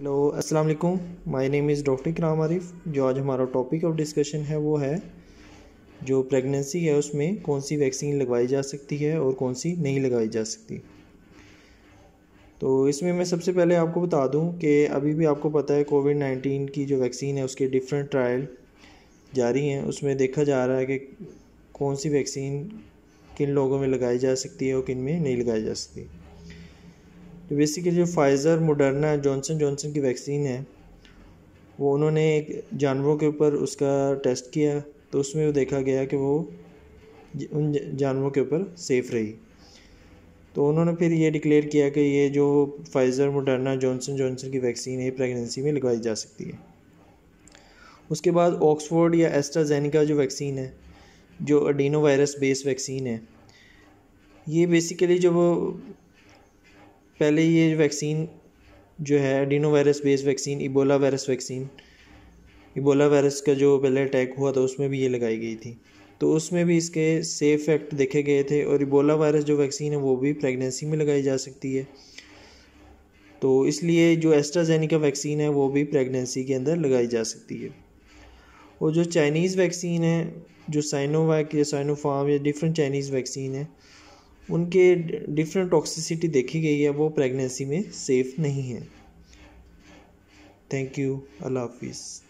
Hello अस्सलाम वालेकुम। My name is doctor इकराम आरिफ। जो आज हमारा टॉपिक ऑफ डिस्कशन है वो है जो प्रेगनेंसी है उसमें कौन सी वैक्सीन लगवाई जा सकती है और कौन सी नहीं लगाई जा सकती। तो इसमें मैं सबसे पहले आपको बता दूं कि अभी भी आपको पता है कोविड-19 की जो वैक्सीन है उसके डिफरेंट ट्रायल जारी हैं। उसमें देखा जा रहा है कि कौन सी वैक्सीन किन लोगों में लगाई जा सकती है और किन में नहीं लगाई जा सकती। तो बेसिकली जो फाइज़र, मॉडर्ना, जॉनसन जॉनसन की वैक्सीन है वो उन्होंने एक जानवरों के ऊपर उसका टेस्ट किया, तो उसमें वो देखा गया कि वो उन जानवरों के ऊपर सेफ़ रही। तो उन्होंने फिर ये डिक्लेयर किया कि ये जो फाइज़र, मॉडर्ना, जॉनसन जॉनसन की वैक्सीन है प्रेगनेंसी में लगवाई जा सकती है। उसके बाद ऑक्सफोर्ड या एस्ट्राजेनेका जो वैक्सीन है, जो एडिनो वायरस बेस्ड वैक्सीन है, ये बेसिकली जो वो पहले ये वैक्सीन जो है adeno virus based vaccine Ebola virus का जो पहले अटैक हुआ था उसमें भी ये लगाई गई थी। तो उसमें भी इसके सेफ फैक्ट देखे गए थे और इबोला वायरस जो वैक्सीन है वो भी प्रेगनेंसी में लगाई जा सकती है। तो इसलिए जो एस्ट्राजेनेका वैक्सीन है वो भी प्रेगनेंसी के अंदर लगाई जा सकती है। और जो चाइनीज़ वैक्सीन है, जो साइनोवैक या साइनोफार्म या डिफरेंट चाइनीज़ वैक्सीन है, उनके डिफरेंट टॉक्सिसिटी देखी गई है, वो प्रेगनेंसी में सेफ़ नहीं है। Thank you. अल्लाह हाफिज़।